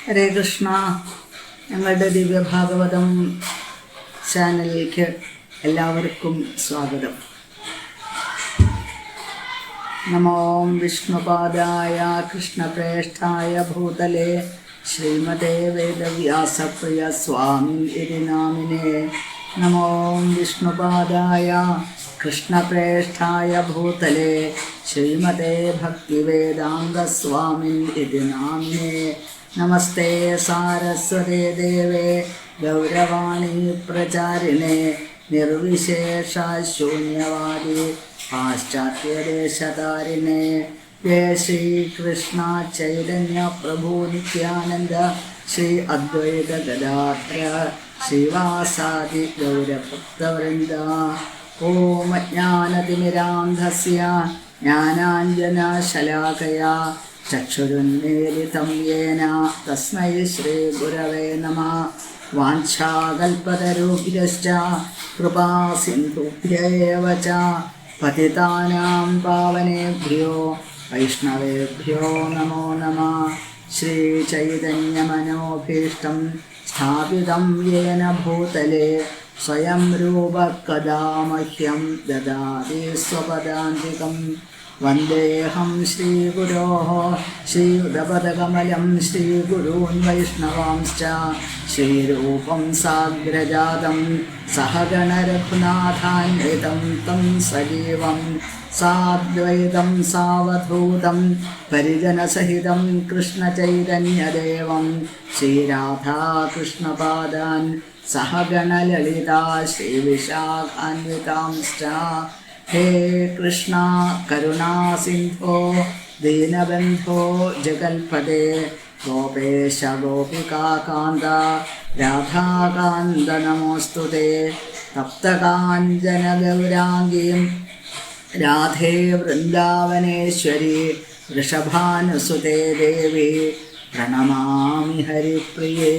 ഹരേ കൃഷ്ണ. ഞങ്ങളുടെ ദിവ്യഭാഗവതം ചാനലിലേക്ക് എല്ലാവർക്കും സ്വാഗതം. നമോ വിഷ്ണുപാദായ കൃഷ്ണപ്രേഷ്ഠായ ഭൂതലേ ശ്രീമതേ വേദവ്യാസപ്രിയ സ്വാമി ഇതി നാമിനേ. നമോ വിഷ്ണുപാദായ കൃഷ്ണപ്രേഷ്ഠായ ഭൂതലേ ശ്രീമതേ ഭക്തിവേദാന്തസ്വാമിൻ ഇതി നാമിനേ. നമസ്തേ സാരസ്വതേ ദേവേ ഗൗരവാണി പ്രചാരിണേ നിർവിശേഷ ശൂന്യവാദി പാശ്ചാത്യദേശതാരിണേ. ജയ ശ്രീകൃഷ്ണ ചൈതന്യ പ്രഭു നിത്യാനന്ദ ശ്രീ അദ്വൈത ഗദാധര ശ്രീവാസാദി ഗൗരഭക്തവൃന്ദ. ഓം അജ്ഞാനതിമിരാന്ധസ്യ ജ്ഞാനാഞ്ജനശലാകയാ ചക്ഷുരുന്മീലിതം യേന തസ്മൈ ശ്രീഗുരവേ നമഃ. വാഞ്ചാകൽപതരുഭ്യശ്ച കൃപാസിന്ധുഭ്യ ഏവ ച പതിതാനാം പാവനേഭ്യോ വൈഷ്ണവേഭ്യോ നമോ നമഃ. ശ്രീചൈതന്യമനോഭീഷ്ടം സ്ഥാപിതം യേന ഭൂതലേ സ്വയം രൂപ കദാ മഹ്യം ദദാതി സ്വപദാന്തികം. വന്ദേഹം ശ്രീഗുരോः ശ്രീയുതപദകമലം ശ്രീഗുരൂन् വൈഷ്ണവാംശ്ച ശ്രീരൂപം സാഗ്രജാതം സഹഗണരഘുനാഥാന്വിതം തം സജീവം സാദ്വൈതം സാവധൂതം പരിജനസഹിതം കൃഷ്ണചൈതന്യദേവം ശ്രീരാധാകൃഷ്ണപാദാൻ സഹഗണലളിതാ ശ്രീവിശാഖാന്വിതാംശ്ച. ഹേ കൃഷ്ണ കരുണാ സിന്ധോ ദീനബന്ധോ ജഗൽപദേ ഗോപേശ ഗോപികാകാന്ത രാധാകാന്ത നമോസ്തുതേ. തപ്തകാഞ്ചന ഗൗരാംഗീം രാധേ വൃന്ദാവനേശ്വരി വൃഷഭാനുസുതേ ദേവി പ്രണമാമി ഹരിപ്രിയേ.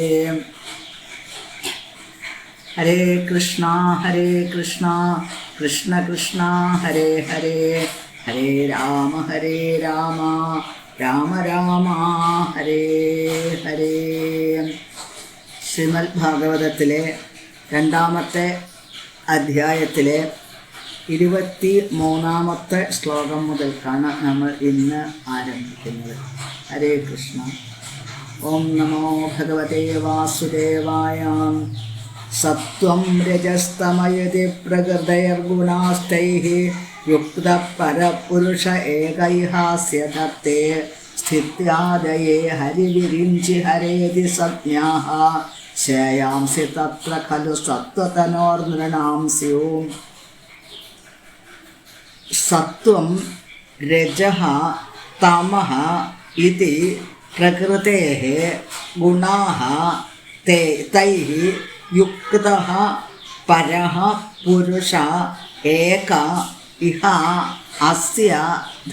ഹരേ കൃഷ്ണ കൃഷ്ണ കൃഷ്ണ ഹരേ ഹരേ ഹരേ രാമ രാമ രാമ ഹരേ ഹരേ. ശ്രീമദ് ഭാഗവതത്തിലെ 2-ാമത്തെ അധ്യായത്തിലെ 23-ാമത്തെ ശ്ലോകം മുതൽക്കാണ് നമ്മൾ ഇന്ന് ആരംഭിക്കുന്നത്. ഹരേ കൃഷ്ണ. ഓം നമോ ഭഗവതേ വാസുദേവായ. സത്വം രജസ്തമയതി പ്രകൃതൈർഗുണാസ്തൈഃ യുക്ത പരപുരുഷ ഏകൈഹാസ്യതത്തെ സ്ഥിത്യാദയേ ഹരിവിരിഞ്ചി ഹരേതി സംജ്ഞാഃ ശ്രേയാംസി തത്ര ഖലു സത്വതനോർനൃണാം സ്യുഃ. സത്വം രജഃ തമഃ ഇതി പ്രകൃതേഃ ഗുണാഃ തൈഃ യുക്തഃ പരഃ പുരുഷ ഏക ഇഹ അസ്യ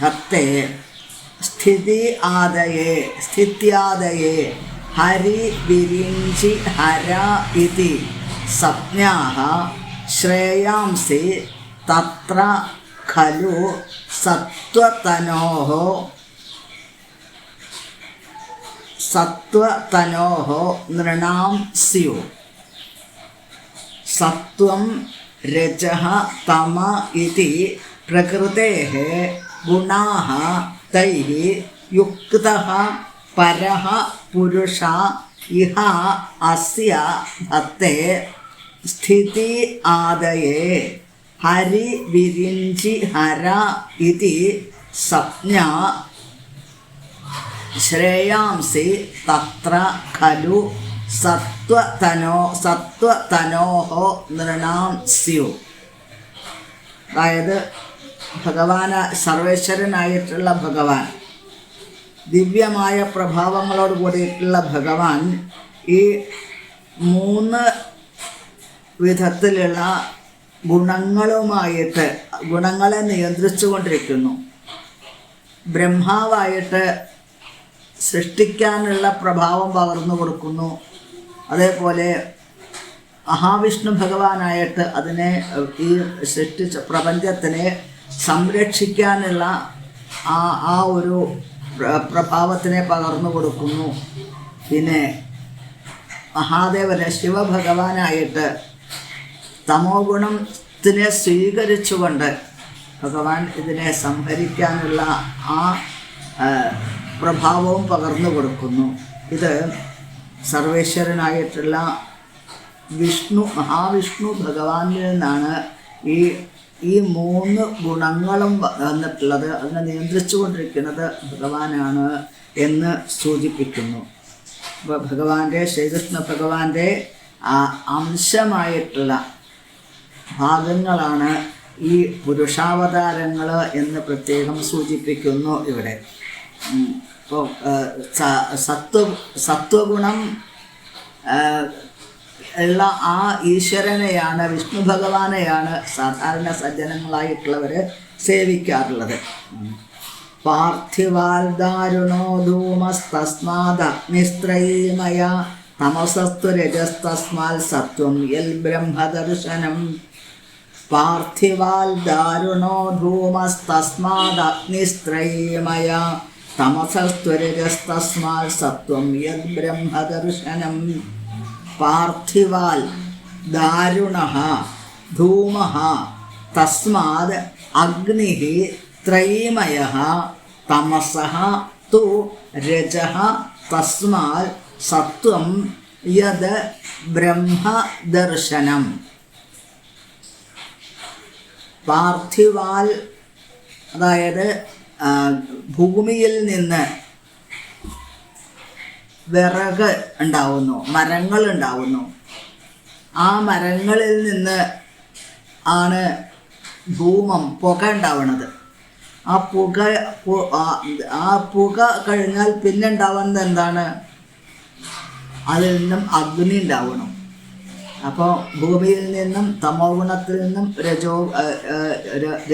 ധത്തെ സ്ഥിത്യാദയേ ഹരി വിരിഞ്ചി ഹര ഇതി സംജ്ഞാഃ ശ്രേയാംസി തത്ര ഖലു സത്വതനോഃ നൃണാം സ്യുഃ. സത്വം രജഃ തമ ഇതി പ്രകൃതേഃ ഗുണാഃ തൈഃ യുക്തഃ പരഃ പുരുഷ ഇഹ അസ്യ ധത്തെ സ്ഥിതി ആദയേ ഹരി വിരിഞ്ചി ഹര ഇതി സംജ്ഞാ ശ്രേയാംസി തത്ര ഖലു സത്വതനോഃ നൃണാം സ്യുഃ. അതായത് സർവേശ്വരനായിട്ടുള്ള ഭഗവാൻ, ദിവ്യമായ പ്രഭാവങ്ങളോട് കൂടിയിട്ടുള്ള ഭഗവാൻ ഈ 3 വിധത്തിലുള്ള ഗുണങ്ങളെ നിയന്ത്രിച്ചു കൊണ്ടിരിക്കുന്നു. ബ്രഹ്മാവായിട്ട് സൃഷ്ടിക്കാനുള്ള പ്രഭാവം പകർന്നു കൊടുക്കുന്നു. അതേപോലെ മഹാവിഷ്ണു ഭഗവാനായിട്ട് അതിനെ ഈ സൃഷ്ടിച്ച പ്രപഞ്ചത്തിനെ സംരക്ഷിക്കാനുള്ള ആ ഒരു പ്രഭാവത്തിനെ പകർന്നു കൊടുക്കുന്നു. പിന്നെ മഹാദേവനെ ശിവഭഗവാനായിട്ട് തമോ ഗുണത്തിനെ സ്വീകരിച്ചുകൊണ്ട് ഭഗവാൻ ഇതിനെ സംഹരിക്കാനുള്ള ആ പ്രഭാവവും പകർന്നു കൊടുക്കുന്നു. ഇത് സർവേശ്വരനായിട്ടുള്ള മഹാവിഷ്ണു ഭഗവാനിൽ നിന്നാണ് ഈ 3 ഗുണങ്ങളും വന്നിട്ടുള്ളത്. അതിനെ നിയന്ത്രിച്ചു കൊണ്ടിരിക്കുന്നത് ഭഗവാനാണ് എന്ന് സൂചിപ്പിക്കുന്നു. അപ്പോൾ ശ്രീകൃഷ്ണ ഭഗവാന്റെ അംശമായിട്ടുള്ള ഭാഗങ്ങളാണ് ഈ പുരുഷാവതാരങ്ങൾ എന്ന് പ്രത്യേകം സൂചിപ്പിക്കുന്നു ഇവിടെ. ഇപ്പോൾ സത്വഗുണം ഉള്ള ആ ഈശ്വരനെയാണ്, വിഷ്ണു ഭഗവാനെയാണ് സാധാരണ സജ്ജനങ്ങളായിട്ടുള്ളവർ സേവിക്കാറുള്ളത്. പാർത്ഥിവാൽ ദാരുണോ ധൂമസ്തസ്മാദഗ്നിസ്ത്രയീമയ തമസസ്തു രജസ്തസ്മാൽ സത്വം യൽ ബ്രഹ്മദർശനം. പാർത്ഥിവാൽ ദാരുണോ ധൂമസ്തസ്മാദഗ്നിസ്ത്രയീമയ തമസസ്തു രജസ്തസ്മാൽ സത്വം യൽ ബ്രഹ്മദർശനം. പാർത്ഥിവാൽ ദാരുണഃ ധൂമഃ തസ്മാദ് അഗ്നിഃ ത്രയീമയഃ തമസഃ തു രജഃ തസ്മാത് സത്വം യത് ബ്രഹ്മദർശനം. പാർത്ഥിവാൽ അതായത് ഭൂമിയിൽ നിന്ന് വിറക് ഉണ്ടാവുന്നു, മരങ്ങൾ ഉണ്ടാവുന്നു. ആ മരങ്ങളിൽ നിന്ന് ആണ് ധൂമം, പുക ഉണ്ടാവുന്നത്. ആ പുക കഴിഞ്ഞാൽ പിന്നെ ഉണ്ടാവുന്നത് എന്താണ്? അതിൽ നിന്നും അഗ്നി ഉണ്ടാവണം. അപ്പോൾ ഭൂമിയിൽ നിന്നും തമോ ഗുണത്തിൽ നിന്നും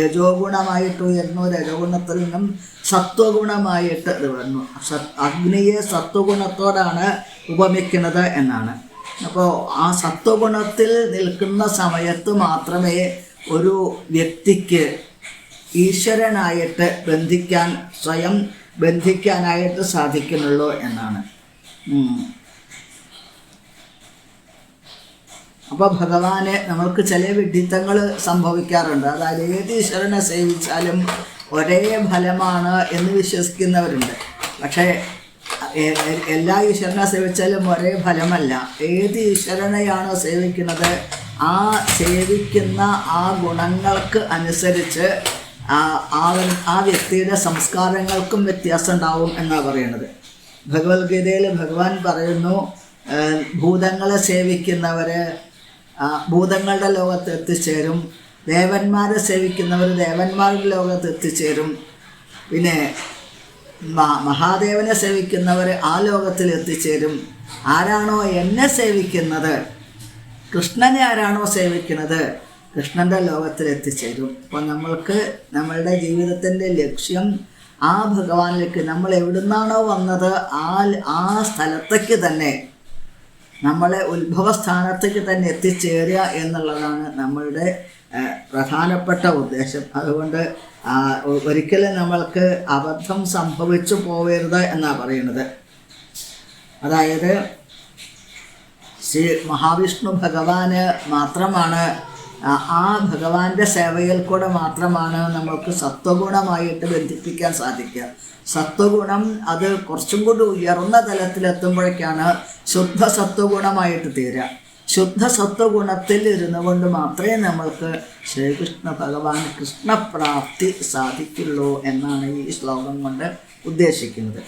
രജോ ഗുണമായിട്ട് ഉയർന്നു, രജോ ഗുണത്തിൽ നിന്നും സത്വഗുണമായിട്ട് ഇത് വന്നു. അഗ്നിയെ സത്വഗുണത്തോടാണ് ഉപമിക്കുന്നത് എന്നാണ്. അപ്പോൾ ആ സത്വഗുണത്തിൽ നിൽക്കുന്ന സമയത്ത് മാത്രമേ ഒരു വ്യക്തിക്ക് ഈശ്വരനായിട്ട് സ്വയം ബന്ധിക്കാനായിട്ട് സാധിക്കുന്നുള്ളൂ എന്നാണ്. അപ്പോൾ ഭഗവാനെ നമ്മൾക്ക് ചില വിഡ്ഢിത്തങ്ങൾ സംഭവിക്കാറുണ്ട്. അതായത് ഏത് ഈശ്വരനെ സേവിച്ചാലും ഒരേ ഫലമാണ് എന്ന് വിശ്വസിക്കുന്നവരുണ്ട്. പക്ഷേ എല്ലാ ഈശ്വരനെ സേവിച്ചാലും ഒരേ ഫലമല്ല. ഏത് ഈശ്വരനെയാണോ സേവിക്കുന്നത് ആ സേവിക്കുന്ന ആ ഗുണങ്ങൾക്ക് അനുസരിച്ച് ആ വ്യക്തിയുടെ സംസ്കാരങ്ങൾക്കും വ്യത്യാസം ഉണ്ടാവും എന്നാണ് പറയുന്നത്. ഭഗവത്ഗീതയിൽ ഭഗവാൻ പറയുന്നു, ഭൂതങ്ങളെ സേവിക്കുന്നവർ ഭൂതങ്ങളുടെ ലോകത്ത് എത്തിച്ചേരും, ദേവന്മാരെ സേവിക്കുന്നവർ ദേവന്മാരുടെ ലോകത്ത് എത്തിച്ചേരും, പിന്നെ മഹാദേവനെ സേവിക്കുന്നവർ ആ ലോകത്തിൽ എത്തിച്ചേരും. ആരാണോ എന്നെ സേവിക്കുന്നത്, കൃഷ്ണനെ ആരാണോ സേവിക്കുന്നത്, കൃഷ്ണൻ്റെ ലോകത്തിൽ എത്തിച്ചേരും. അപ്പോൾ നമ്മൾക്ക് നമ്മളുടെ ജീവിതത്തിൻ്റെ ലക്ഷ്യം ആ ഭഗവാനിലേക്ക്, നമ്മൾ എവിടുന്നാണോ വന്നത് ആ സ്ഥലത്തേക്ക് തന്നെ, നമ്മളെ ഉത്ഭവസ്ഥാനത്തേക്ക് തന്നെ എത്തിച്ചേരുക എന്നുള്ളതാണ് നമ്മളുടെ പ്രധാനപ്പെട്ട ഉദ്ദേശം. അതുകൊണ്ട് ഒരിക്കലും നമ്മൾക്ക് അബദ്ധം സംഭവിച്ചു പോവരുത് എന്നാണ് പറയുന്നത്. അതായത് ശ്രീ മഹാവിഷ്ണു ഭഗവാന് മാത്രമാണ്, ആ ഭഗവാന്റെ സേവയിൽ കൂടെ മാത്രമാണ് നമ്മൾക്ക് സത്വഗുണമായിട്ട് ബന്ധിപ്പിക്കാൻ സാധിക്കുക. സത്വഗുണം അത് കുറച്ചും കൂടി ഉയർന്ന തലത്തിലെത്തുമ്പോഴേക്കാണ് ശുദ്ധ സത്വഗുണമായിട്ട് തീരുക. ശുദ്ധ സത്വഗുണത്തിൽ ഇരുന്നു കൊണ്ട് മാത്രമേ നമ്മൾക്ക് ശ്രീകൃഷ്ണ ഭഗവാൻ കൃഷ്ണപ്രാപ്തി സാധിക്കുള്ളൂ എന്നാണ് ഈ ശ്ലോകം കൊണ്ട് ഉദ്ദേശിക്കുന്നത്.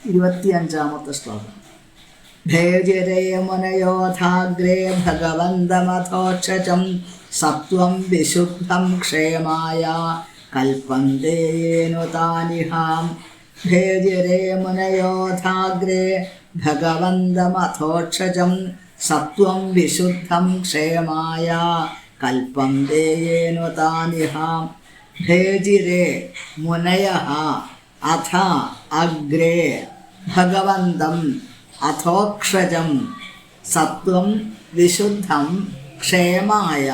25-ാമത്തെ ശ്ലോകം. ഭേജിരേ മുനയോധാഗ്രേ ഭഗവന്തമഥോക്ഷജം സത്വം വിശുദ്ധം ക്ഷേമായ കൽപ്പന്തേനുതാനിഹാം. ഭേജിരേ മുനയോധാഗ്രേ ഭഗവന്തമഥോക്ഷജം സത്വം വിശുദ്ധം ക്ഷേമായ കൽപ്പന്തേനുതാനിഹാം. ഭേജിരേ മുനയഃ അഥ അഗ്രേ ഭഗവന്തം അഥോക്ഷജം സത്വം വിശുദ്ധം ക്ഷേമായ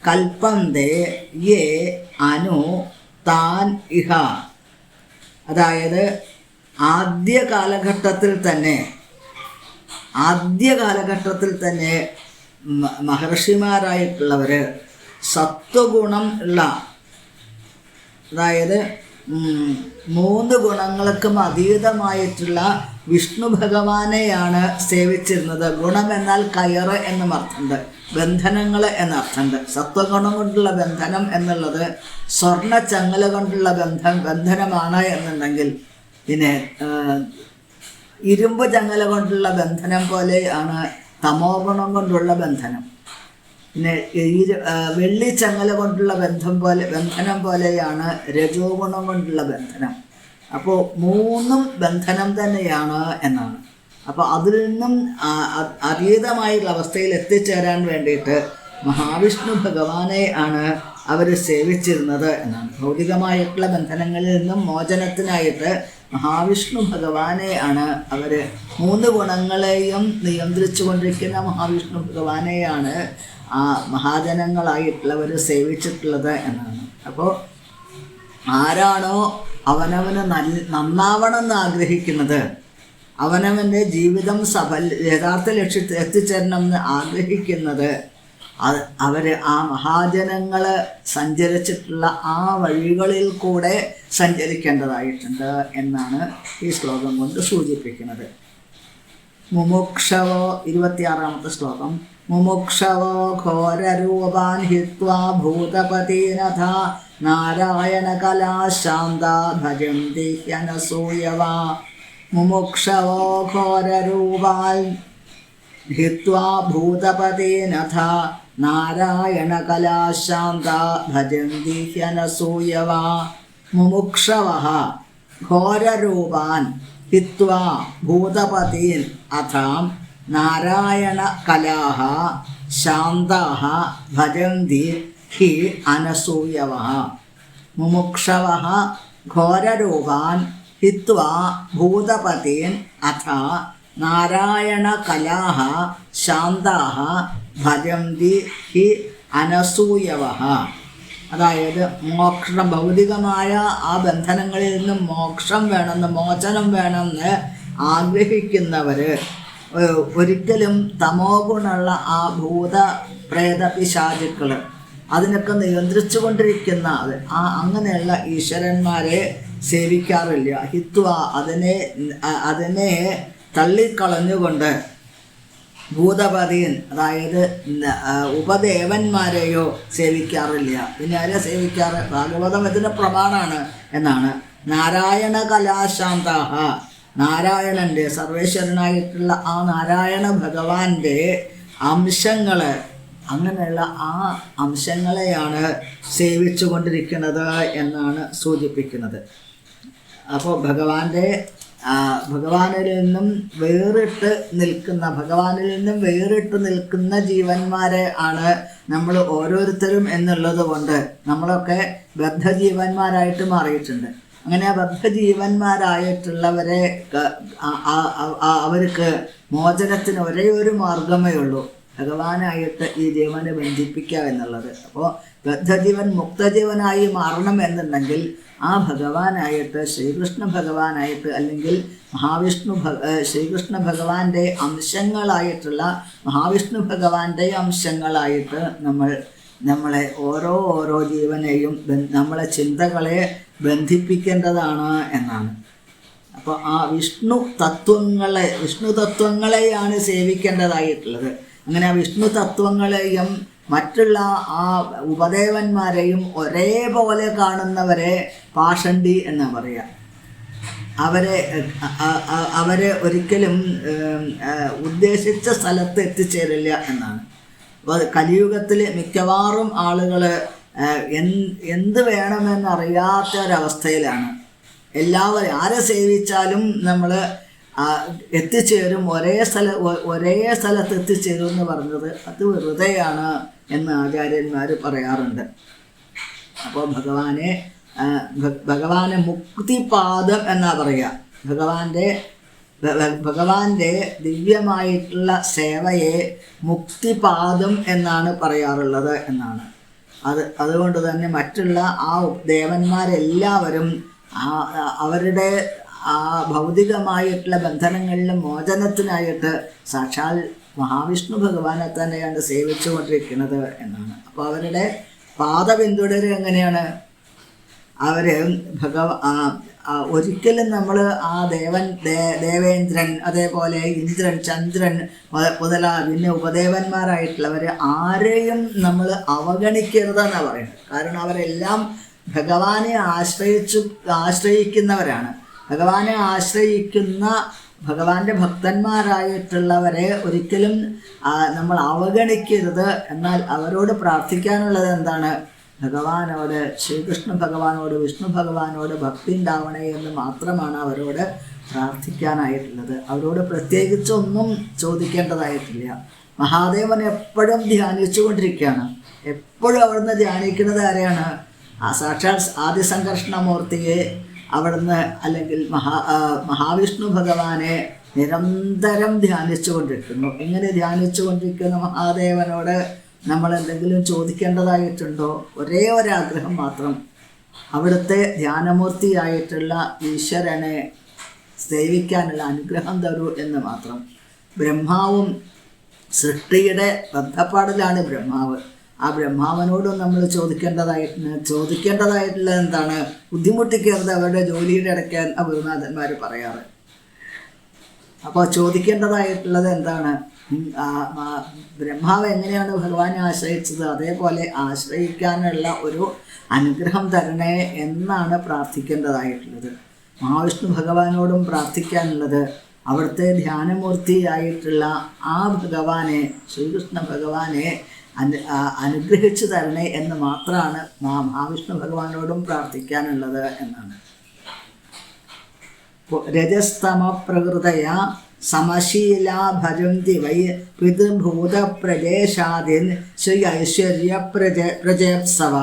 കൽപ്പന്തേ യേ അനു താൻ ഇഹ. അതായത് ആദ്യ കാലഘട്ടത്തിൽ തന്നെ മഹർഷിമാരായിട്ടുള്ളവർ സത്വഗുണം ഉള്ള, അതായത് 3 ഗുണങ്ങൾക്കും അതീതമായിട്ടുള്ള വിഷ്ണു ഭഗവാനെയാണ് സേവിച്ചിരുന്നത്. ഗുണം എന്നാൽ കയറ് എന്നും അർത്ഥമുണ്ട്, ബന്ധനങ്ങൾ എന്നർത്ഥമുണ്ട്. സത്വഗുണം കൊണ്ടുള്ള ബന്ധനം എന്നുള്ളത് സ്വർണ്ണ ചങ്ങല കൊണ്ടുള്ള ബന്ധനമാണ് എന്നുണ്ടെങ്കിൽ, പിന്നെ ഇരുമ്പ് ചങ്ങല കൊണ്ടുള്ള ബന്ധനം പോലെയാണ് തമോ ഗുണം കൊണ്ടുള്ള ബന്ധനം. പിന്നെ വെള്ളി ചങ്ങല കൊണ്ടുള്ള ബന്ധനം പോലെയാണ് രജോ ഗുണം കൊണ്ടുള്ള ബന്ധനം. അപ്പോൾ 3 ബന്ധനം തന്നെയാണ് എന്നാണ്. അപ്പോൾ അതിൽ നിന്നും അതീതമായുള്ള അവസ്ഥയിൽ എത്തിച്ചേരാൻ വേണ്ടിയിട്ട് മഹാവിഷ്ണു ഭഗവാനെ ആണ് അവർ സേവിച്ചിരുന്നത് എന്നാണ്. ഭൗതികമായിട്ടുള്ള ബന്ധനങ്ങളിൽ നിന്നും മോചനത്തിനായിട്ട് മഹാവിഷ്ണു ഭഗവാനെ ആണ് അവർ 3 ഗുണങ്ങളെയും നിയന്ത്രിച്ചു കൊണ്ടിരിക്കുന്ന മഹാവിഷ്ണു ഭഗവാനെയാണ് ആ മഹാജനങ്ങളായിട്ടുള്ളവർ സേവിച്ചിട്ടുള്ളത് എന്നാണ്. അപ്പോൾ ആരാണോ അവനവന് നന്നാവണമെന്ന് ആഗ്രഹിക്കുന്നത്, അവനവൻ്റെ ജീവിതം യഥാർത്ഥ ലക്ഷ്യത്തിൽ എത്തിച്ചേരണമെന്ന് ആഗ്രഹിക്കുന്നത്, അവർ ആ മഹാജനങ്ങൾ സഞ്ചരിച്ചിട്ടുള്ള ആ വഴികളിൽ കൂടെ സഞ്ചരിക്കേണ്ടതായിട്ടുണ്ട് എന്നാണ് ഈ ശ്ലോകം കൊണ്ട് സൂചിപ്പിക്കുന്നത്. മുമുക്ഷവോ 26ാമത്തെ ശ്ലോകം. മുമുക്ഷവോ ഘോരരൂപാൻ ഹിത്വാ ഭൂതപതീനഥ നാരായണ കലാശാന്ത ഭജന്തി ഹ്യനസൂയവ. മുമുക്ഷവോ ഘോരരൂപാൻ ഹിത്വാ ഭൂതപതീനഥ നാരായണ കലാശാന്ത ഭജന്തി ഹ്യനസൂയവ. മുമുക്ഷവഃ ഘോരരൂപാൻ ഹിത്വാ ഭൂതപതീൻ അഥ നാരായണ കലാഃ ശാന്താഃ ഭജന്തി ഹി അനസൂയവഃ. മുമുക്ഷവഃ ഘോരരൂപാൻ ഹിത്വാ ഭൂതപതീൻ അഥ നാരായണ കലാഃ ശാന്താഃ ഭജന്തി ഹി അനസൂയവഃ. അതായത് മോക്ഷം, ഭൗതികമായ ആ ബന്ധനങ്ങളിൽ നിന്നും മോക്ഷം വേണമെന്ന്, മോചനം വേണമെന്ന് ആഗ്രഹിക്കുന്നവർ ഒരിക്കലും തമോ ഗുണമുള്ള ആ ഭൂത പ്രേത പിശാചുക്കൾ അതിനൊക്കെ നിയന്ത്രിച്ചു കൊണ്ടിരിക്കുന്ന അങ്ങനെയുള്ള ഈശ്വരന്മാരെ സേവിക്കാറില്ല. ഹിത്വ അതിനെ തള്ളിക്കളഞ്ഞുകൊണ്ട് ഭൂതപതീൻ, അതായത് ഉപദേവന്മാരെയോ സേവിക്കാറില്ല. പിന്നെ ആരെ സേവിക്കാറ്? ഭാഗവതം ഇതിന് പ്രമാണമാണ് എന്നാണ്. നാരായണ കലാശാന്താഹ, നാരായണൻ്റെ, സർവേശ്വരനായിട്ടുള്ള ആ നാരായണ ഭഗവാന്റെ അംശങ്ങൾ, അങ്ങനെയുള്ള ആ അംശങ്ങളെയാണ് സേവിച്ചു കൊണ്ടിരിക്കുന്നത് എന്നാണ് സൂചിപ്പിക്കുന്നത്. അപ്പോൾ ഭഗവാനിൽ നിന്നും വേറിട്ട് നിൽക്കുന്ന ജീവന്മാരെ ആണ് നമ്മൾ ഓരോരുത്തരും എന്നുള്ളത് കൊണ്ട് നമ്മളൊക്കെ ബദ്ധജീവന്മാരായിട്ട് മാറിയിട്ടുണ്ട്. അങ്ങനെ ആ ബദ്ധജീവന്മാരായിട്ടുള്ളവരെ അവർക്ക് മോചനത്തിന് ഒരേ ഒരു മാർഗമേ ഉള്ളൂ, ഭഗവാനായിട്ട് ഈ ജീവനെ ബന്ധിപ്പിക്കുക എന്നുള്ളത്. അപ്പോൾ ബദ്ധജീവൻ മുക്തജീവനായി മാറണം എന്നുണ്ടെങ്കിൽ ആ ഭഗവാനായിട്ട്, ശ്രീകൃഷ്ണ ഭഗവാനായിട്ട്, അല്ലെങ്കിൽ ശ്രീകൃഷ്ണ ഭഗവാന്റെ അംശങ്ങളായിട്ടുള്ള മഹാവിഷ്ണു ഭഗവാന്റെ അംശങ്ങളായിട്ട് നമ്മളെ ഓരോ ജീവനെയും നമ്മളെ ചിന്തകളെ ബന്ധിപ്പിക്കേണ്ടതാണ് എന്നാണ്. അപ്പോൾ ആ വിഷ്ണു തത്വങ്ങളെയാണ് സേവിക്കേണ്ടതായിട്ടുള്ളത്. അങ്ങനെ ആ വിഷ്ണു തത്വങ്ങളെയും മറ്റുള്ള ആ ഉപദേവന്മാരെയും ഒരേപോലെ കാണുന്നവരെ പാഷണ്ഡി എന്ന് പറയുക. അവരെ ഒരിക്കലും ഉദ്ദേശിച്ച സ്ഥലത്ത് എത്തിച്ചേരില്ല എന്നാണ്. അപ്പോൾ കലിയുഗത്തിൽ മിക്കവാറും ആളുകൾ എന്ത് വേണമെന്നറിയാത്ത ഒരവസ്ഥയിലാണ്. എല്ലാവരും ആരെ സേവിച്ചാലും നമ്മൾ എത്തിച്ചേരും, ഒരേ സ്ഥലത്ത് എത്തിച്ചേരും എന്ന് പറഞ്ഞത് അത് വെറുതെയാണ് എന്ന് ആചാര്യന്മാർ പറയാറുണ്ട്. അപ്പോൾ ഭഗവാനെ മുക്തിപാദം എന്നാ പറയുക. ഭഗവാന്റെ ദിവ്യമായിട്ടുള്ള സേവയെ മുക്തിപാദം എന്നാണ് പറയാറുള്ളത് എന്നാണ്. അതുകൊണ്ട് തന്നെ മറ്റുള്ള ആ ദേവന്മാരെല്ലാവരും ആ ഭൗതികമായിട്ടുള്ള ബന്ധനങ്ങളിലും മോചനത്തിനായിട്ട് സാക്ഷാൽ മഹാവിഷ്ണു ഭഗവാനെ തന്നെയാണ് സേവിച്ചു കൊണ്ടിരിക്കുന്നത് എന്നാണ്. അപ്പോൾ അവരുടെ പാത പിന്തുടരുക എങ്ങനെയാണ്? അവർ ഒരിക്കലും നമ്മൾ ആ ദേവേന്ദ്രൻ, അതേപോലെ ഇന്ദ്രൻ, ചന്ദ്രൻ പിന്നെ ഉപദേവന്മാരായിട്ടുള്ളവർ ആരെയും നമ്മൾ അവഗണിക്കരുതെന്നാണ് പറയുന്നത്. കാരണം അവരെല്ലാം ഭഗവാനെ ആശ്രയിക്കുന്നവരാണ്. ഭഗവാനെ ആശ്രയിക്കുന്ന ഭഗവാന്റെ ഭക്തന്മാരായിട്ടുള്ളവരെ ഒരിക്കലും നമ്മൾ അവഗണിക്കരുത്. എന്നാൽ അവരോട് പ്രാർത്ഥിക്കാനുള്ളത് എന്താണ്? ഭഗവാനോട്, ശ്രീകൃഷ്ണ ഭഗവാനോട്, വിഷ്ണു ഭഗവാനോട് ഭക്തി ഉണ്ടാവണേ എന്ന് മാത്രമാണ് അവരോട് പ്രാർത്ഥിക്കാനായിട്ടുള്ളത്. അവരോട് പ്രത്യേകിച്ചൊന്നും ചോദിക്കേണ്ടതായിട്ടില്ല. മഹാദേവൻ എപ്പോഴും ധ്യാനിച്ചു കൊണ്ടിരിക്കുകയാണ്. എപ്പോഴും അവിടുന്ന് ധ്യാനിക്കുന്നത് ആരെയാണ്? സാക്ഷാൽ ആദിസംകർഷണമൂർത്തിയെ അവിടുന്ന്, അല്ലെങ്കിൽ മഹാവിഷ്ണു ഭഗവാനെ നിരന്തരം ധ്യാനിച്ചു കൊണ്ടിരിക്കുന്നു. ഇങ്ങനെ ധ്യാനിച്ചു കൊണ്ടിരിക്കുന്ന മഹാദേവനോട് നമ്മൾ എന്തെങ്കിലും ചോദിക്കേണ്ടതായിട്ടുണ്ടോ? ഒരേ ഒരാഗ്രഹം മാത്രം, അവിടുത്തെ ധ്യാനമൂർത്തിയായിട്ടുള്ള ഈശ്വരനെ സേവിക്കാനുള്ള അനുഗ്രഹം തരൂ എന്ന് മാത്രം. ബ്രഹ്മാവും സൃഷ്ടിയുടെ ബന്ധപ്പാടിലാണ് ബ്രഹ്മാവ്. ആ ബ്രഹ്മാവിനോടും നമ്മൾ ചോദിക്കേണ്ടതായിട്ടുള്ളത് എന്താണ്? ബുദ്ധിമുട്ടിക്കരുത് അവരുടെ ജോലിയുടെ ഇടയ്ക്ക് ഗുരുനാഥന്മാർ പറയാറ്. അപ്പോൾ ചോദിക്കേണ്ടതായിട്ടുള്ളത് എന്താണ്? ബ്രഹ്മാവ് എങ്ങനെയാണ് ഭഗവാനെ ആശ്രയിച്ചത്, അതേപോലെ ആശ്രയിക്കാനുള്ള ഒരു അനുഗ്രഹം തരണേ എന്നാണ് പ്രാർത്ഥിക്കേണ്ടതായിട്ടുള്ളത്. മഹാവിഷ്ണു ഭഗവാനോടും പ്രാർത്ഥിക്കാനുള്ളത് അവിടുത്തെ ധ്യാനമൂർത്തിയായിട്ടുള്ള ആ ഭഗവാനെ, ശ്രീകൃഷ്ണ ഭഗവാനെ അനുഗ്രഹിച്ചു തരണേ എന്ന് മാത്രമാണ് മഹാവിഷ്ണു ഭഗവാനോടും പ്രാർത്ഥിക്കാനുള്ളത് എന്നാണ്. രജസ്തമ പ്രകൃതയ സമശീല ഭജന്തി വൈ പിതൃഭൂത പ്രദേശാദിൻ ശ്രീ ഐശ്വര്യ പ്രജോത്സവ.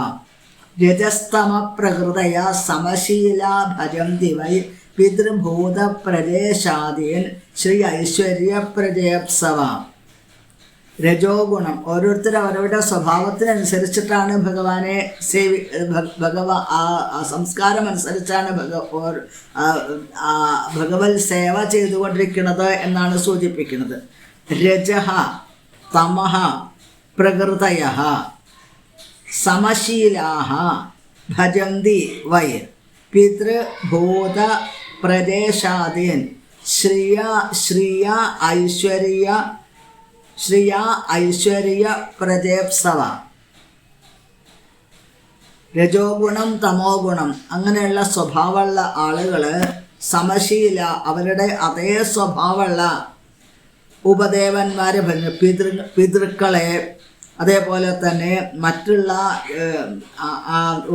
രജസ്തമ പ്രകൃതയ സമശീല ഭജന്തി വൈ പിതൃഭൂത പ്രദേശാദിൻ ശ്രീ ഐശ്വര്യ പ്രജോത്സവ. രജോ ഗുണം, ഓരോരുത്തർ അവരവരുടെ സ്വഭാവത്തിനനുസരിച്ചിട്ടാണ് ഭഗവാനെ സംസ്കാരം അനുസരിച്ചാണ് ഭഗവത് സേവ ചെയ്തുകൊണ്ടിരിക്കുന്നത് എന്നാണ് സൂചിപ്പിക്കുന്നത്. രജഃ തമഃ പ്രകൃതയഃ സമശീലാഃ ഭജന്തി വൈ പിതൃഭൂത പ്രദേശാദീൻ ശ്രിയ ഐശ്വര്യ പ്രജോത്സവ. രജോ ഗുണം, തമോ ഗുണം അങ്ങനെയുള്ള സ്വഭാവമുള്ള ആളുകൾ സമശീല, അവരുടെ അതേ സ്വഭാവമുള്ള ഉപദേവന്മാരെ, പിതൃക്കളെ, അതേപോലെ തന്നെ മറ്റുള്ള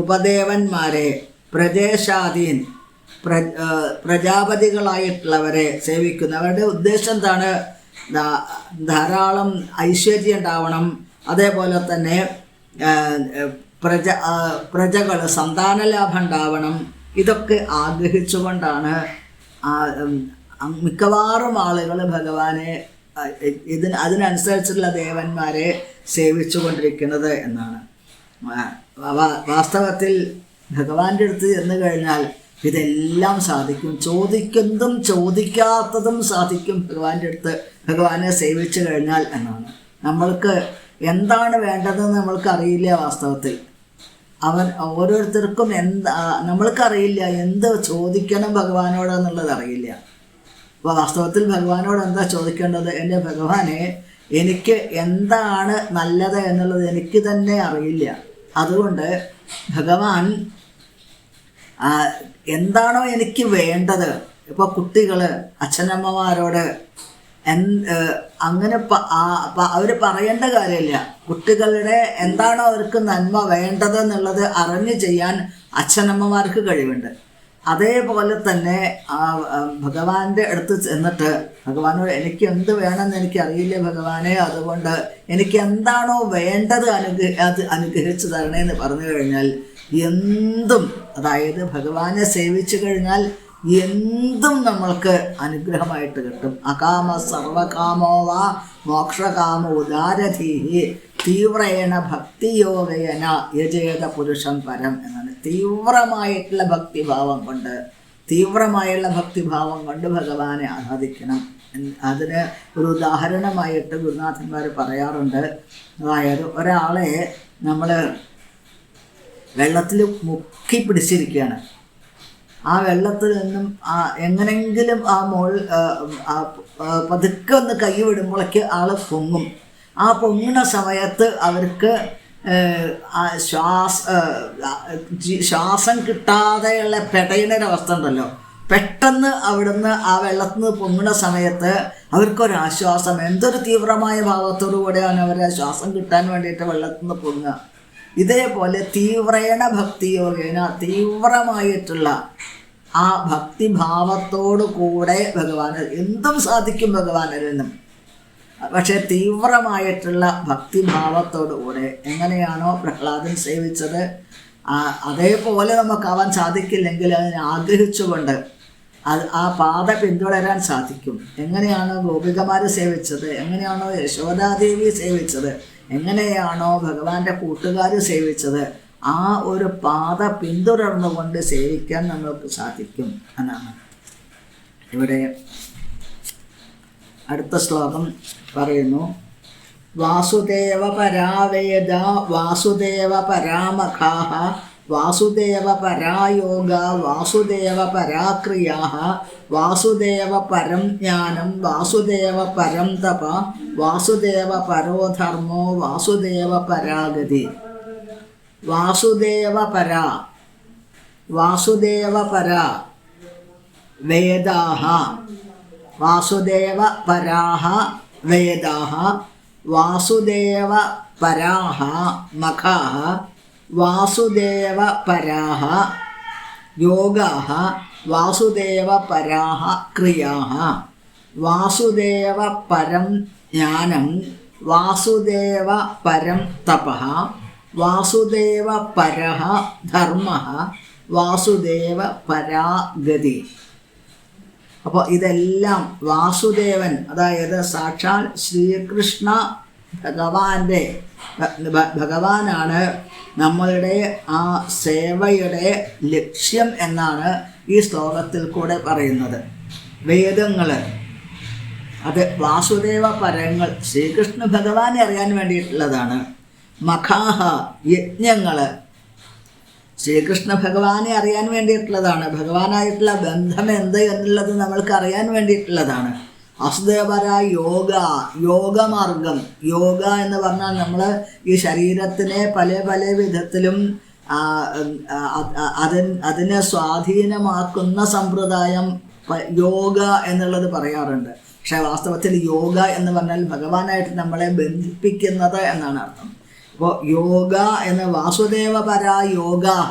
ഉപദേവന്മാരെ, പ്രദേശാധീൻ പ്രജാപതികളായിട്ടുള്ളവരെ സേവിക്കുന്നു. അവരുടെ ഉദ്ദേശം എന്താണ്? ധാരാളം ഐശ്വര്യം ഉണ്ടാവണം, അതേപോലെ തന്നെ പ്രജകൾ സന്താനലാഭം ഉണ്ടാവണം. ഇതൊക്കെ ആഗ്രഹിച്ചുകൊണ്ടാണ് മിക്കവാറും ആളുകൾ ഭഗവാനെ അതിനനുസരിച്ചുള്ള ദേവന്മാരെ സേവിച്ചു കൊണ്ടിരിക്കുന്നത് എന്നാണ്. വാസ്തവത്തിൽ ഭഗവാന്റെ അടുത്ത് ചെന്ന് കഴിഞ്ഞാൽ ഇതെല്ലാം സാധിക്കും. ചോദിക്കുന്നതും ചോദിക്കാത്തതും സാധിക്കും ഭഗവാന്റെ അടുത്ത് ഭഗവാനെ സേവിച്ചു കഴിഞ്ഞാൽ എന്നാണ്. നമ്മൾക്ക് എന്താണ് വേണ്ടതെന്ന് നമ്മൾക്കറിയില്ല. വാസ്തവത്തിൽ ഓരോരുത്തർക്കും നമ്മൾക്കറിയില്ല എന്ത് ചോദിക്കണം ഭഗവാനോടെന്നുള്ളത് അറിയില്ല. അപ്പോൾ വാസ്തവത്തിൽ ഭഗവാനോട് എന്താ ചോദിക്കേണ്ടത്? എൻ്റെ ഭഗവാനെ, എനിക്ക് എന്താണ് നല്ലത് എന്നുള്ളത് എനിക്ക് തന്നെ അറിയില്ല. അതുകൊണ്ട് ഭഗവാൻ എന്താണോ എനിക്ക് വേണ്ടത്, ഇപ്പോൾ കുട്ടികൾ അച്ഛനമ്മമാരോട് അങ്ങനെ അവർ പറയേണ്ട കാര്യമില്ല. കുട്ടികളുടെ എന്താണോ അവർക്ക് നന്മ വേണ്ടതെന്നുള്ളത് അറിഞ്ഞു ചെയ്യാൻ അച്ഛനമ്മമാർക്ക് കഴിവുണ്ട്. അതേപോലെ തന്നെ ഭഗവാന്റെ അടുത്ത് ചെന്നിട്ട് ഭഗവാനോട് എനിക്ക് എന്ത് വേണമെന്ന് എനിക്കറിയില്ല ഭഗവാനെ, അതുകൊണ്ട് എനിക്ക് എന്താണോ വേണ്ടത് അത് അനുഗ്രഹിച്ചു തരണേന്ന് പറഞ്ഞു കഴിഞ്ഞാൽ എന്തും, അതായത് ഭഗവാനെ സേവിച്ചു കഴിഞ്ഞാൽ എന്തും നമ്മൾക്ക് അനുഗ്രഹമായിട്ട് കിട്ടും. അകാമ സർവകാമോ വാ മോക്ഷകാമ ഉദാരധീഹി തീവ്രേണ ഭക്തിയോഗേന യജേത പുരുഷം പരം എന്നാണ്. തീവ്രമായിട്ടുള്ള ഭക്തിഭാവം കൊണ്ട്, തീവ്രമായുള്ള ഭക്തിഭാവം കൊണ്ട് ഭഗവാനെ ആരാധിക്കണം. അതിന് ഒരു ഉദാഹരണമായിട്ട് ഗുരുനാഥന്മാർ പറയാറുണ്ട്. അതായത് ഒരാളെ നമ്മൾ വെള്ളത്തിൽ മുക്കി പിടിച്ചിരിക്കുകയാണ്. ആ വെള്ളത്തിൽ നിന്നും എങ്ങനെങ്കിലും പതുക്കെ ഒന്ന് കൈ വിടുമ്പോഴേക്ക് ആൾ പൊങ്ങും. ആ പൊങ്ങുന്ന സമയത്ത് അവർക്ക് ശ്വാസം കിട്ടാതെയുള്ള പെടയുന്നൊരവസ്ഥ ഉണ്ടല്ലോ. പെട്ടെന്ന് അവിടുന്ന് ആ വെള്ളത്തിൽ നിന്ന് പൊങ്ങുന്ന സമയത്ത് അവർക്കൊരാശ്വാസം, എന്തൊരു തീവ്രമായ ഭാവത്തോടു കൂടെയാണ് അവരെ ശ്വാസം കിട്ടാൻ വേണ്ടിയിട്ട് വെള്ളത്തിൽ നിന്ന് പൊങ്ങുക. ഇതേപോലെ തീവ്രേണ ഭക്തിയോഗേന, തീവ്രമായിട്ടുള്ള ആ ഭക്തിഭാവത്തോടു കൂടെ ഭഗവാന് എന്തും സാധിക്കും ഭഗവാനിൽ നിന്നും. പക്ഷേ തീവ്രമായിട്ടുള്ള ഭക്തിഭാവത്തോടു കൂടെ എങ്ങനെയാണോ പ്രഹ്ലാദൻ സേവിച്ചത് അതേപോലെ നമുക്കാവാൻ സാധിക്കില്ലെങ്കിൽ അതിനെ ആഗ്രഹിച്ചുകൊണ്ട് ആ പാത പിന്തുടരാൻ സാധിക്കും. എങ്ങനെയാണോ ഗോപികമാർ സേവിച്ചത്, എങ്ങനെയാണോ യശോദാദേവി സേവിച്ചത്, എങ്ങനെയാണോ ഭഗവാന്റെ കൂട്ടുകാർ സേവിച്ചത്, ആ ഒരു പാത പിന്തുടർന്നുകൊണ്ട് സേവിക്കാൻ നമ്മൾക്ക് സാധിക്കും എന്നാണ്. ഇവിടെ അടുത്ത ശ്ലോകം പറയുന്നു. വാസുദേവ പരാവേദ വാസുദേവ പരാമഖാഃ വാസുദേവ പരായോഗ വാസുദേവ പരാക്രിയാഃ വാസുദേവ പരം ജ്ഞാനം വാസുദേവ പരം തപ വാസുദേവ പരോ ധർമ്മോ വാസുദേവ പരാഗതി. വാസുദേവ പരാ, വാസുദേവ പരാ വേദാഃ, വാസുദേവ പരാഃ വേദാഃ, വാസുദേവ പരാഃ മഖാഃ, വാസുദേവ പരാഃ യോഗാഃ, വാസുദേവ പരാഃ ക്രിയാഃ, വാസുദേവ പരം ജ്ഞാനം വാസുദേവ പരം തപഃ വാസുദേവ പരഃ ധർമ്മഃ വാസുദേവ പരാഗതി. അപ്പോൾ ഇതെല്ലാം വാസുദേവൻ, അതായത് സാക്ഷാൽ ശ്രീകൃഷ്ണ ഭഗവാനാണ് നമ്മളുടെ ആ സേവയുടെ ലക്ഷ്യം എന്നാണ് ഈ ശ്ലോകത്തിൽ കൂടെ പറയുന്നത്. വേദങ്ങൾ അത് വാസുദേവ പരങ്ങൾ ശ്രീകൃഷ്ണ ഭഗവാനെ അറിയാൻ വേണ്ടിയിട്ടുള്ളതാണ്. മഖാഹ യജ്ഞങ്ങൾ ശ്രീകൃഷ്ണ ഭഗവാനെ അറിയാൻ വേണ്ടിയിട്ടുള്ളതാണ്. ഭഗവാനായിട്ടുള്ള ബന്ധം എന്ത് എന്നുള്ളത് നമ്മൾക്ക് അറിയാൻ വേണ്ടിയിട്ടുള്ളതാണ്. വാസുദേവപര യോഗ, യോഗമാർഗം. യോഗ എന്ന് പറഞ്ഞാൽ നമ്മൾ ഈ ശരീരത്തിനെ പല പല വിധത്തിലും അതിനെ സ്വാധീനമാക്കുന്ന സമ്പ്രദായം യോഗ എന്നുള്ളത് പറയാറുണ്ട്. പക്ഷേ വാസ്തവത്തിൽ യോഗ എന്ന് പറഞ്ഞാൽ ഭഗവാനായിട്ട് നമ്മളെ ബന്ധിപ്പിക്കുന്നത് എന്നാണ് അർത്ഥം. അപ്പോൾ യോഗ എന്ന വാസുദേവപരാ യോഗാഹ,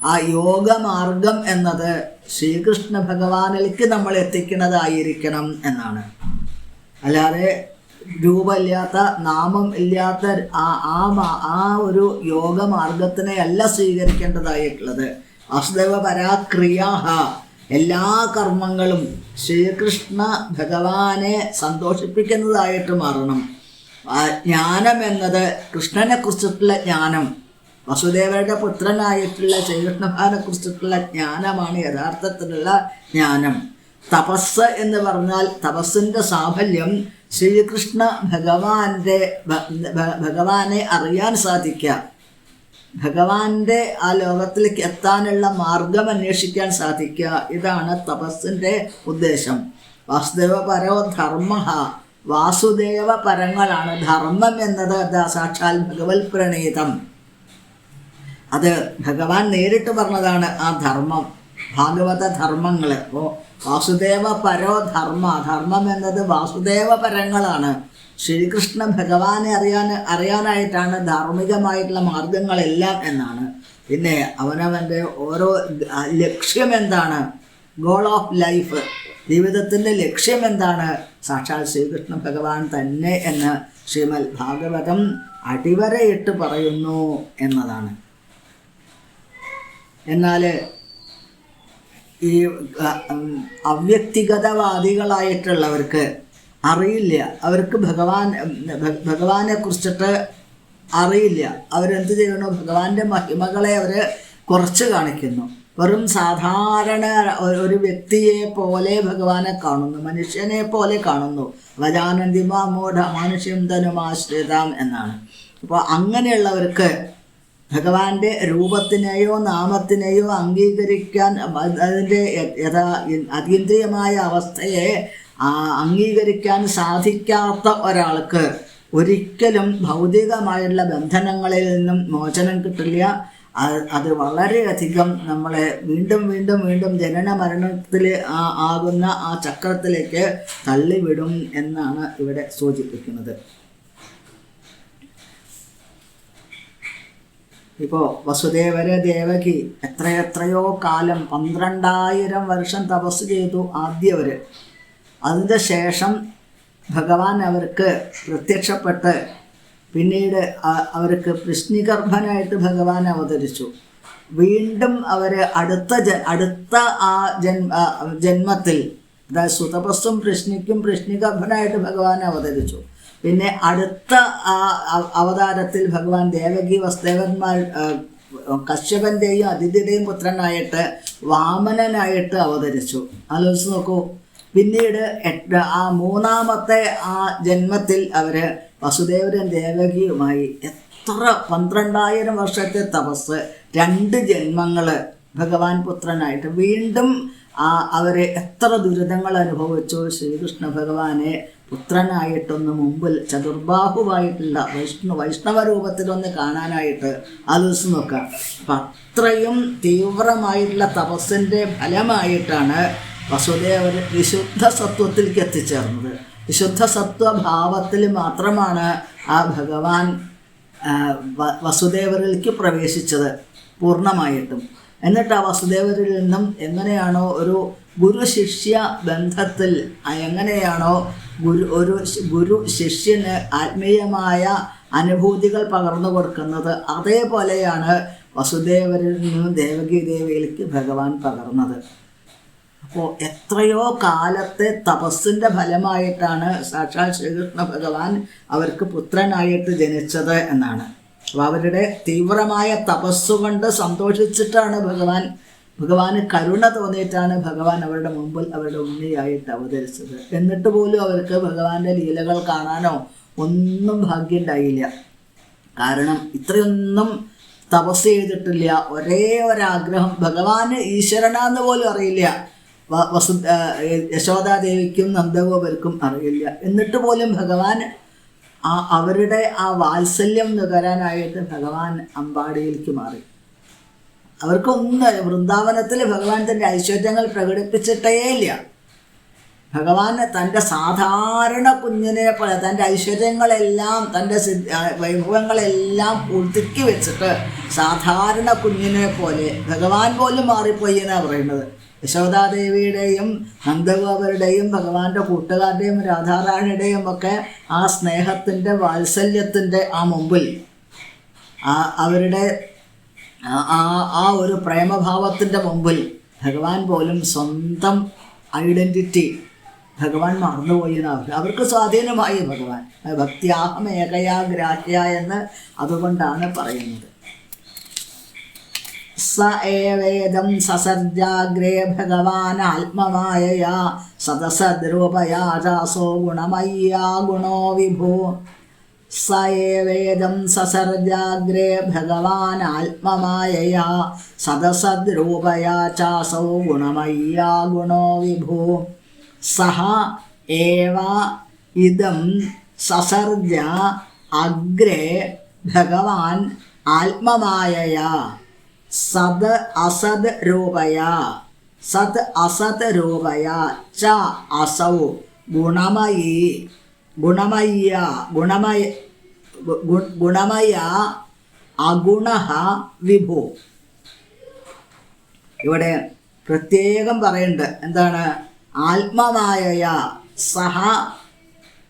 ആ യോഗമാർഗം എന്നത് ശ്രീകൃഷ്ണ ഭഗവാനിലേക്ക് നമ്മൾ എത്തിക്കുന്നതായിരിക്കണം എന്നാണ്. അല്ലാതെ രൂപമില്ലാത്ത, നാമം ഇല്ലാത്ത ആ ഒരു യോഗമാർഗത്തിനെ അല്ല സ്വീകരിക്കേണ്ടതായിട്ടുള്ളത്. വാസുദേവപരാ ക്രിയാഹ, എല്ലാ കർമ്മങ്ങളും ശ്രീകൃഷ്ണ ഭഗവാനെ സന്തോഷിപ്പിക്കുന്നതായിട്ട് മാറണം. ജ്ഞാനം എന്നത് കൃഷ്ണനെ കുറിച്ചിട്ടുള്ള ജ്ഞാനം, വസുദേവരുടെ പുത്രനായിട്ടുള്ള ശ്രീകൃഷ്ണനെ കുറിച്ചിട്ടുള്ള ജ്ഞാനമാണ് യഥാർത്ഥത്തിലുള്ള ജ്ഞാനം. തപസ് എന്ന് പറഞ്ഞാൽ തപസ്സിൻ്റെ സാഫല്യം ശ്രീകൃഷ്ണ ഭഗവാനെ അറിയാൻ സാധിക്കുക, ഭഗവാന്റെ ആ ലോകത്തിലേക്ക് എത്താനുള്ള മാർഗം അന്വേഷിക്കാൻ സാധിക്കുക. ഇതാണ് തപസ്സിൻ്റെ ഉദ്ദേശം. വാസുദേവ പരോ ധർമ്മ, വാസുദേവ പരങ്ങളാണ്. ധർമ്മം എന്നത് സാക്ഷാൽ ഭഗവത് പ്രണീതം, അത് ഭഗവാൻ നേരിട്ട് പറഞ്ഞതാണ്. ആ ധർമ്മം, ഭാഗവത ധർമ്മങ്ങൾ. അപ്പോൾ വാസുദേവ പരോ ധർമ്മ, ധർമ്മം എന്നത് വാസുദേവ പരങ്ങളാണ്. ശ്രീകൃഷ്ണ ഭഗവാനെ അറിയാനായിട്ടാണ് ധാർമ്മികമായിട്ടുള്ള മാർഗങ്ങളെല്ലാം എന്നാണ്. പിന്നെ അവനവൻ്റെ ഓരോ ലക്ഷ്യം എന്താണ്, ഗോൾ ഓഫ് ലൈഫ്, ജീവിതത്തിൻ്റെ ലക്ഷ്യം എന്താണ്, സാക്ഷാൽ ശ്രീകൃഷ്ണ ഭഗവാൻ തന്നെ എന്ന് ശ്രീമദ് ഭാഗവതം അടിവരയിട്ട് പറയുന്നു എന്നതാണ്. എന്നാൽ ഈ അവ്യക്തിഗതവാദികളായിട്ടുള്ളവർക്ക് അറിയില്ല, അവർക്ക് ഭഗവാനെ കുറിച്ചിട്ട് അറിയില്ല. അവരെന്ത് ചെയ്യണോ, ഭഗവാന്റെ മഹിമകളെ അവർ കുറച്ച് കാണിക്കുന്നു. വെറും സാധാരണ ഒരു വ്യക്തിയെ പോലെ ഭഗവാനെ കാണുന്നു, മനുഷ്യനെ പോലെ കാണുന്നു. വജാനന്തിമാമൂഢ മനുഷ്യം ധനുമാശ്രിതം എന്നാണ്. അപ്പോൾ അങ്ങനെയുള്ളവർക്ക് ഭഗവാന്റെ രൂപത്തിനെയോ നാമത്തിനെയോ അംഗീകരിക്കാൻ, അതിൻ്റെ അതീന്ദ്രിയമായ അവസ്ഥയെ അംഗീകരിക്കാൻ സാധിക്കാത്ത ഒരാൾക്ക് ഒരിക്കലും ഭൗതികമായുള്ള ബന്ധനങ്ങളിൽ നിന്നും മോചനം കിട്ടില്ല. അത് വളരെയധികം നമ്മളെ വീണ്ടും വീണ്ടും വീണ്ടും ജനന മരണത്തിൽ ആകുന്ന ആ ചക്രത്തിലേക്ക് തള്ളിവിടും എന്നാണ് ഇവിടെ സൂചിപ്പിക്കുന്നത്. ഇപ്പോൾ വസുദേവര ദേവകി എത്രയെത്രയോ കാലം 12,000 വർഷം തപസ് ചെയ്തു ആദ്യവർ. അതിൻ്റെ ശേഷം ഭഗവാൻ അവർക്ക് പ്രത്യക്ഷപ്പെട്ട് പിന്നീട് അവർക്ക് വൃഷ്ണിഗർഭനായിട്ട് ഭഗവാൻ അവതരിച്ചു. വീണ്ടും അവർ അടുത്ത ആ ജന്മത്തിൽ, അതായത് സുതപസ്സും വൃഷ്ണിക്കും വൃഷ്ണിഗർഭനായിട്ട് ഭഗവാൻ അവതരിച്ചു. പിന്നെ അടുത്ത ആ അവതാരത്തിൽ ഭഗവാൻ ദേവകി വസുദേവന്മാർ കശ്യപൻ്റെയും അതിഥിയുടെയും പുത്രനായിട്ട് വാമനനായിട്ട് അവതരിച്ചു. ആലോചിച്ച് നോക്കൂ. പിന്നീട് ആ മൂന്നാമത്തെ ആ ജന്മത്തിൽ അവർ വസുദേവരും ദേവകിയുമായി എത്ര 12,000 വർഷത്തെ തപസ്, 2 ജന്മങ്ങൾ ഭഗവാൻ പുത്രനായിട്ട് വീണ്ടും അവർ എത്ര ദുരിതങ്ങൾ അനുഭവിച്ചു. ശ്രീകൃഷ്ണ ഭഗവാനെ പുത്രനായിട്ടൊന്ന് മുമ്പിൽ ചതുർബാഹുവായിട്ടുള്ള വൈഷ്ണവ രൂപത്തിലൊന്ന് കാണാനായിട്ട് ആലോചിച്ച് നോക്കാം. അപ്പം അത്രയും തീവ്രമായിട്ടുള്ള തപസ്സിൻ്റെ ഫലമായിട്ടാണ് വസുദേവർ വിശുദ്ധ സത്വത്തിലേക്ക് എത്തിച്ചേർന്നത്. വിശുദ്ധ സത്വഭാവത്തിൽ മാത്രമാണ് ആ ഭഗവാൻ വസുദേവരിലേക്ക് പ്രവേശിച്ചത് പൂർണ്ണമായിട്ടും. എന്നിട്ട് ആ വസുദേവരിൽ നിന്നും എങ്ങനെയാണോ ഒരു ഗുരു ശിഷ്യ ബന്ധത്തിൽ എങ്ങനെയാണോ ഗുരു ശിഷ്യന് ആത്മീയമായ അനുഭൂതികൾ പകർന്നു കൊടുക്കുന്നത്, അതേപോലെയാണ് വസുദേവരിൽ നിന്നും ദേവകി ദേവിയിലേക്ക് ഭഗവാൻ പകർന്നത്. അപ്പോൾ എത്രയോ കാലത്തെ തപസ്സിൻ്റെ ഫലമായിട്ടാണ് സാക്ഷാൽ ശ്രീകൃഷ്ണ ഭഗവാൻ അവർക്ക് പുത്രനായിട്ട് ജനിച്ചത് എന്നാണ്. അപ്പോൾ അവരുടെ തീവ്രമായ തപസ്സുകൊണ്ട് സന്തോഷിച്ചിട്ടാണ് ഭഗവാന് കരുണ തോന്നിയിട്ടാണ് ഭഗവാൻ അവരുടെ മുമ്പിൽ അവരുടെ ഉണ്ണിയായിട്ട് അവതരിച്ചത്. എന്നിട്ട് പോലും അവർക്ക് ഭഗവാന്റെ ലീലകൾ കാണാനോ ഒന്നും ഭാഗ്യം ഉണ്ടായില്ല. കാരണം ഇത്രയൊന്നും തപസ് ചെയ്തിട്ടില്ല. ഒരേ ഒരാഗ്രഹം, ഭഗവാന് ഈശ്വരനാന്ന് പോലും അറിയില്ല. യശോദാദേവിക്കും നന്ദഗോപർക്കും അറിയില്ല. എന്നിട്ട് പോലും ഭഗവാൻ അവരുടെ ആ വാത്സല്യം നുകരാനായിട്ട് ഭഗവാൻ അമ്പാടിയിലേക്ക് മാറി. അവർക്കൊന്നും വൃന്ദാവനത്തിൽ ഭഗവാൻ തൻ്റെ ഐശ്വര്യങ്ങൾ പ്രകടിപ്പിച്ചിട്ടേ ഇല്ല. ഭഗവാൻ തൻ്റെ സാധാരണ കുഞ്ഞിനെ പോലെ തൻ്റെ ഐശ്വര്യങ്ങളെല്ലാം തൻ്റെ വൈഭവങ്ങളെല്ലാം ഒതുക്കി വെച്ചിട്ട് സാധാരണ കുഞ്ഞിനെ പോലെ ഭഗവാൻ പോലും മാറിപ്പോയി എന്നാണ് പറയുന്നത്. യശോദാദേവിയുടെയും നന്ദഗോപരുടെയും ഭഗവാന്റെ കൂട്ടുകാരുടെയും രാധാറാണിയുടെയും ഒക്കെ ആ സ്നേഹത്തിൻ്റെ വാത്സല്യത്തിൻ്റെ ആ മുമ്പിൽ അവരുടെ ആ ഒരു പ്രേമഭാവത്തിൻ്റെ മുമ്പിൽ ഭഗവാൻ പോലും സ്വന്തം ഐഡൻറ്റിറ്റി ഭഗവാൻ മറന്നുപോയി അവർക്ക് സ്വാധീനമായി ഭഗവാൻ. ഭക്തിയാഹമേകയാ ഗ്രാഹ്യ എന്ന് അതുകൊണ്ടാണ് പറയുന്നത്. സ ഏവേദം സസർജാഗ്രേ ഭഗവാൻ ആത്മമായയാ സദസദ്രൂപയാ ചാസോ ഗുണമയ്യാ ഗുണോ വിഭോ. സ ഏവേദം സസർജാഗ്രേ ഭഗവാൻ ആത്മമായയാ സദസദ്രൂപയാ ചാസോ ഗുണമയ്യാ ഗുണോ വിഭോ. സഹ ഏവ ഇദം സസർജ അഗ്രേ ഭഗവാൻ ആത്മമായയാ സത് അസത് രൂപയാ സത് അസത് രൂപയാ ച അസൗ ഗുണമയീ ഗുണമയ അഗുണഃ വിഭു. ഇവിടെ പ്രത്യേകം പറയുന്നുണ്ട്. എന്താണ്? ആത്മമായയ സഹ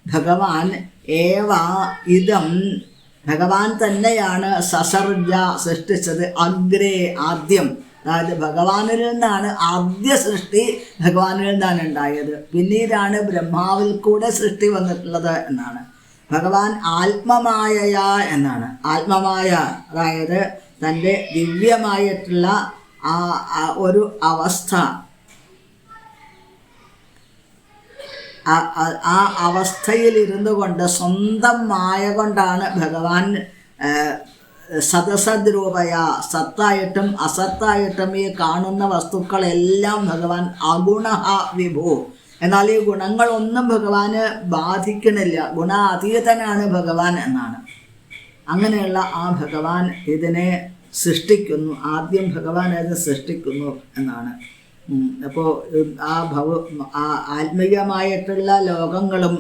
ഭഗവാൻ ഏവ ഇദം ഭഗവാൻ തന്നെയാണ് സസർജ സൃഷ്ടിച്ചത്. അഗ്രേ ആദ്യം, അതായത് ഭഗവാനിൽ നിന്നാണ് ആദ്യ സൃഷ്ടി, ഭഗവാനിൽ നിന്നാണ് ഉണ്ടായത്. പിന്നീടാണ് ബ്രഹ്മാവിൽ കൂടെ സൃഷ്ടി വന്നിട്ടുള്ളത് എന്നാണ്. ഭഗവാൻ ആത്മമായയ എന്നാണ്. ആത്മമായ, അതായത് തൻ്റെ ദിവ്യമായിട്ടുള്ള ഒരു അവസ്ഥ, ആ അവസ്ഥയിലിരുന്നു കൊണ്ട് സ്വന്തം മായ കൊണ്ടാണ് ഭഗവാൻ സദസദ്രൂപയ, സത്തായിട്ടും അസത്തായിട്ടും ഈ കാണുന്ന വസ്തുക്കളെല്ലാം ഭഗവാൻ അഗുണ വിഭു. എന്നാൽ ഈ ഗുണങ്ങളൊന്നും ഭഗവാന് ബാധിക്കണില്ല, ഗുണാതീതനാണ് ഭഗവാൻ എന്നാണ്. അങ്ങനെയുള്ള ആ ഭഗവാൻ ഇതിനെ സൃഷ്ടിക്കുന്നു, ആദ്യം ഭഗവാൻ അത് സൃഷ്ടിക്കുന്നു എന്നാണ്. അപ്പോൾ ആ ആത്മീയമായിട്ടുള്ള ലോകങ്ങളും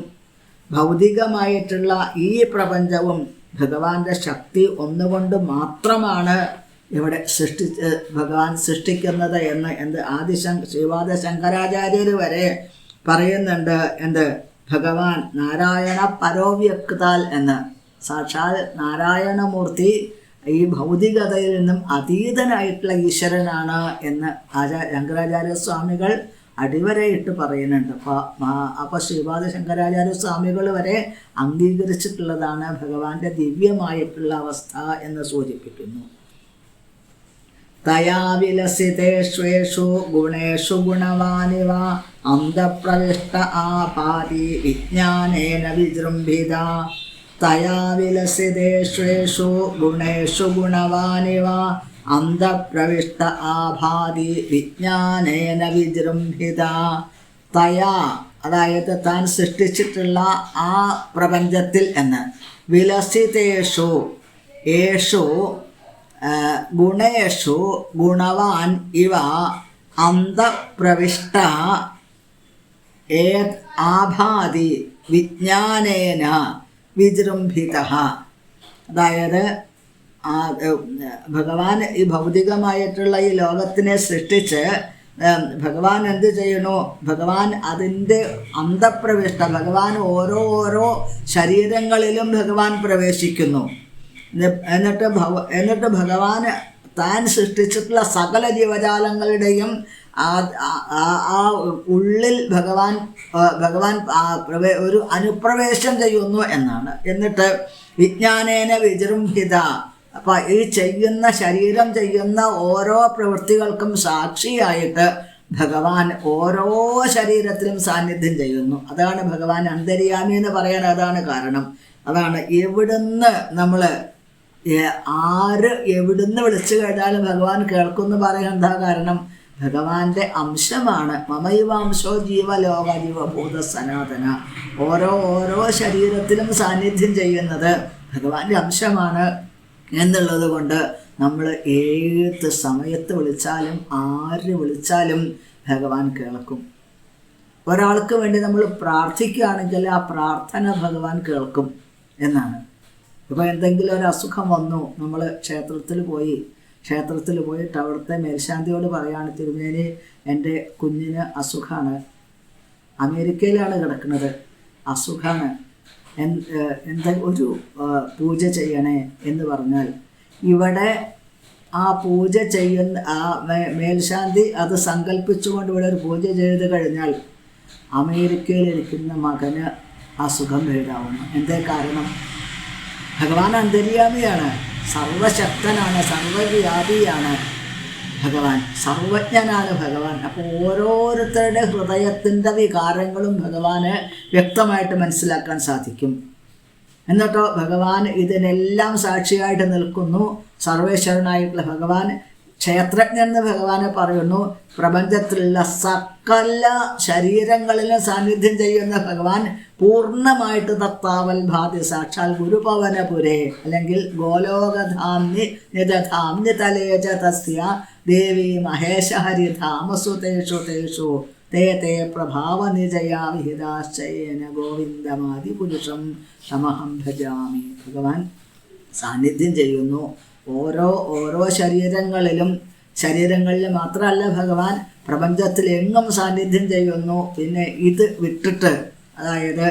ഭൗതികമായിട്ടുള്ള ഈ പ്രപഞ്ചവും ഭഗവാന്റെ ശക്തി ഒന്നുകൊണ്ട് മാത്രമാണ് ഇവിടെ ഭഗവാൻ സൃഷ്ടിക്കുന്നത് എന്ന് ശ്രീപാദ ശങ്കരാചാര്യർ വരെ പറയുന്നുണ്ട്. ഭഗവാൻ നാരായണ പരോവ്യക്താൽ എന്ന്. സാക്ഷാൽ നാരായണമൂർത്തി ഈ ഭൗതികതയിൽ നിന്നും അതീതനായിട്ടുള്ള ഈശ്വരനാണ് എന്ന് ശങ്കരാചാര്യ സ്വാമികൾ അടിവരയിട്ട് പറയുന്നുണ്ട്. അപ്പോൾ ശ്രീപാദ ശങ്കരാചാര്യ സ്വാമികൾ വരെ അംഗീകരിച്ചിട്ടുള്ളതാണ് ഭഗവാന്റെ ദിവ്യമായിട്ടുള്ള അവസ്ഥ എന്ന് സൂചിപ്പിക്കുന്നു. തയാ വിലസിതേഷു ഗുണേഷു ഗുണവാനിവ അന്തഃപ്രവിഷ്ട ആഭാതി വിജ്ഞാനേന വിജൃംഭിത. തയാ വിലസിതേഷു ഗുണേഷു ഗുണവാനിവ അന്തഃപ്രവിഷ്ട ആഭാതി വിജ്ഞാനേന വിജൃംഭിത. തയാ അതായത് താൻ സൃഷ്ടിച്ചിട്ടുള്ള ആ പ്രപഞ്ചത്തിൽ എന്ന്. വിലസിതേഷു യേഷു ഗുണേഷു ഗുണവാൻ ഇവ അന്തഃപ്രവിഷ്ട ആഭാതി വിജ്ഞാനേന വിജൃംഭിത. അതായത് ഭഗവാൻ ഈ ഭൗതികമായിട്ടുള്ള ഈ ലോകത്തിനെ സൃഷ്ടിച്ച് ഭഗവാൻ എന്ത് ചെയ്യണു? ഭഗവാൻ അതിൻ്റെ അന്തഃപ്രവിഷ്ട, ഭഗവാൻ ഓരോ ശരീരങ്ങളിലും ഭഗവാൻ പ്രവേശിക്കുന്നു. എന്നിട്ട് ഭഗവാൻ താൻ സൃഷ്ടിച്ചിട്ടുള്ള സകല ജീവജാലങ്ങളുടെയും ആ ഉള്ളിൽ ഭഗവാൻ ഒരു അനുപ്രവേശം ചെയ്യുന്നു എന്നാണ്. എന്നിട്ട് വിജ്ഞാനേന വിജൃംഭിത. അപ്പം ഈ ശരീരം ചെയ്യുന്ന ഓരോ പ്രവൃത്തികൾക്കും സാക്ഷിയായിട്ട് ഭഗവാൻ ഓരോ ശരീരത്തിലും സാന്നിധ്യം ചെയ്യുന്നു. അതാണ് ഭഗവാൻ അന്തര്യാമി എന്ന് പറയാൻ അതാണ് കാരണം. അതാണ് എവിടുന്ന് നമ്മൾ എവിടുന്ന് വിളിച്ചു കഴിഞ്ഞാലും ഭഗവാൻ കേൾക്കുമെന്ന് പറയാൻ എന്താ കാരണം? ഭഗവാന്റെ അംശമാണ്. മമൈവാംശോ ജീവലോക ജീവഭൂത സനാതന. ഓരോ ശരീരത്തിലും സാന്നിധ്യം ചെയ്യുന്നത് ഭഗവാന്റെ അംശമാണ് എന്നുള്ളത് കൊണ്ട് നമ്മൾ ഏത് സമയത്ത് വിളിച്ചാലും ആര് വിളിച്ചാലും ഭഗവാൻ കേൾക്കും. ഒരാൾക്ക് വേണ്ടി നമ്മൾ പ്രാർത്ഥിക്കുകയാണെങ്കിൽ ആ പ്രാർത്ഥന ഭഗവാൻ കേൾക്കും എന്നാണ്. ഇപ്പോൾ എന്തെങ്കിലും ഒരു അസുഖം വന്നു, നമ്മൾ ക്ഷേത്രത്തിൽ പോയിട്ട് അവിടുത്തെ മേൽശാന്തിയോട് പറയാണ്, തിരുമേനി എൻ്റെ കുഞ്ഞിന് അസുഖമാണ്, അമേരിക്കയിലാണ് കിടക്കുന്നത്, അസുഖമാണ്, ഒരു പൂജ ചെയ്യണേ എന്ന് പറഞ്ഞാൽ ഇവിടെ ആ പൂജ ചെയ്യുന്ന ആ മേൽശാന്തി അത് സങ്കല്പിച്ചുകൊണ്ട് ഇവിടെ ഒരു പൂജ ചെയ്ത് കഴിഞ്ഞാൽ അമേരിക്കയിലിരിക്കുന്ന മകന് അസുഖം ഭേദാവുന്നു. എന്തേ കാരണം? ഭഗവാൻ അന്തര്യാമിയാണ്, സർവശക്തനാണ്, സർവവ്യാപിയാണ് ഭഗവാൻ, സർവജ്ഞനാണ് ഭഗവാൻ. അപ്പോൾ ഓരോരുത്തരുടെ ഹൃദയത്തിൻ്റെ വികാരങ്ങളും ഭഗവാന് വ്യക്തമായിട്ട് മനസ്സിലാക്കാൻ സാധിക്കും. എന്നിട്ടോ ഭഗവാൻ ഇതിനെല്ലാം സാക്ഷിയായിട്ട് നിൽക്കുന്നു. സർവേശ്വരനായിട്ടുള്ള ഭഗവാൻ ക്ഷേത്രജ്ഞൻ എന്ന് ഭഗവാനെ പറയുന്നു. പ്രപഞ്ചത്തിലുള്ള സകല ശരീരങ്ങളിലും സാന്നിധ്യം ചെയ്യുന്ന ഭഗവാൻ പൂർണ്ണമായിട്ട് തത്താവൽ ഭാതി സാക്ഷാൽ ഗുരുപവനപുരേ അല്ലെങ്കിൽ ഗോലോകധാംനി നിദധാംനി തലേജ തസ്യ ദേവി മഹേശ ഹരിധാമസു തേഷു തേ പ്രഭാവനിജയാ വിഹിതാശ്ചയേന ഗോവിന്ദമാതി പുരുഷം തമഹം ഭജാമി. ഭഗവാൻ സാന്നിധ്യം ചെയ്യുന്നു ഓരോ ശരീരങ്ങളിൽ മാത്രമല്ല ഭഗവാൻ പ്രപഞ്ചത്തിൽ എങ്ങും സാന്നിധ്യം ചെയ്യുന്നു. പിന്നെ ഇത് വിട്ടിട്ട്, അതായത്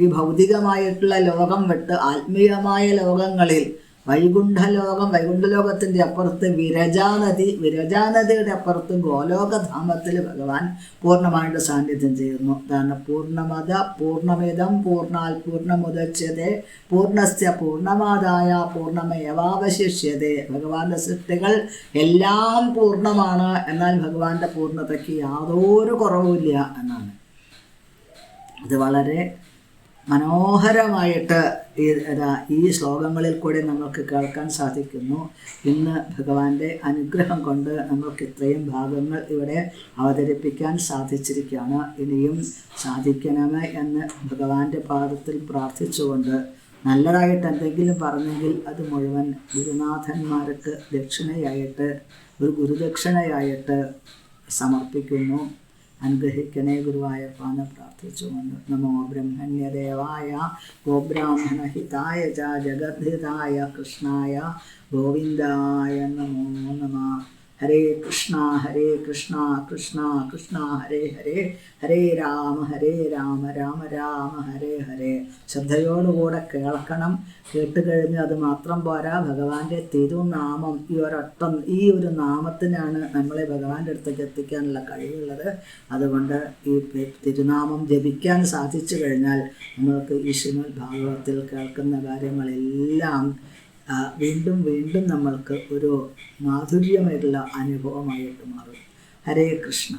ഈ ഭൗതികമായിട്ടുള്ള ലോകം വിട്ട് ആത്മീയമായ ലോകങ്ങളിൽ വൈകുണ്ഠലോകത്തിൻ്റെ അപ്പുറത്ത് വിരജാനദിയുടെ അപ്പുറത്ത് ഗോലോകധാമത്തിൽ ഭഗവാൻ പൂർണ്ണമായിട്ട് സാന്നിധ്യം ചെയ്യുന്നു. അതാണ് പൂർണ്ണമിതം പൂർണ്ണാൽ പൂർണ്ണമുദച്യതേ പൂർണ്ണസ്യ പൂർണ്ണമാദായ പൂർണ്ണമേവാവശിഷ്യതേ. ഭഗവാന്റെ സൃഷ്ടികൾ എല്ലാം പൂർണ്ണമാണ്, എന്നാൽ ഭഗവാന്റെ പൂർണ്ണതയ്ക്ക് യാതൊരു കുറവുമില്ല എന്നാണ്. ഇത് വളരെ മനോഹരമായിട്ട് ഈ ശ്ലോകങ്ങളിൽ കൂടെ നമുക്ക് കേൾക്കാൻ സാധിക്കുന്നു. ഇന്ന് ഭഗവാന്റെ അനുഗ്രഹം കൊണ്ട് നമുക്ക് ഇത്രയും ഭാഗങ്ങൾ ഇവിടെ അവതരിപ്പിക്കാൻ സാധിച്ചിരിക്കുകയാണ്. ഇനിയും സാധിക്കണമേ എന്ന് ഭഗവാന്റെ പാദത്തിൽ പ്രാർത്ഥിച്ചുകൊണ്ട് നല്ലതായിട്ട് എന്തെങ്കിലും പറഞ്ഞെങ്കിൽ അത് മുഴുവൻ ഗുരുനാഥന്മാർക്ക് ദക്ഷിണയായിട്ട് ഒരു ഗുരുദക്ഷിണയായിട്ട് സമർപ്പിക്കുന്നു. അനുഗ്രഹിക്കണേ ഗുരുവായൂരപ്പ എന്ന് പ്രാർത്ഥിച്ചുകൊണ്ട് നമോ ബ്രഹ്മണ്യദേവായ ഗോബ്രാഹ്മണഹിതായ ച ജഗദ്ധിതായ കൃഷ്ണായ ഗോവിന്ദായ നമോ നമഃ. ഹരേ കൃഷ്ണ കൃഷ്ണ കൃഷ്ണ ഹരേ ഹരേ, ഹരേ രാമ രാമ രാമ ഹരേ ഹരേ. ശ്രദ്ധയോടുകൂടെ കേൾക്കണം. കേട്ടുകഴിഞ്ഞ് അത് മാത്രം പോരാ, ഭഗവാന്റെ തിരുനാമം ഈ ഒരു നാമത്തിനാണ് നമ്മളെ ഭഗവാന്റെ അടുത്തേക്ക് എത്തിക്കാനുള്ള കഴിവുള്ളത്. അതുകൊണ്ട് ഈ തിരുനാമം ജപിക്കാൻ സാധിച്ചു കഴിഞ്ഞാൽ നമ്മൾക്ക് ഈ ശ്രീമദ് ഭാഗവതത്തിൽ കേൾക്കുന്ന കാര്യങ്ങളെല്ലാം വീണ്ടും വീണ്ടും നമ്മൾക്ക് ഒരു മാധുര്യമായിട്ടുള്ള അനുഭവമായിട്ട് മാറും. ഹരേ കൃഷ്ണ.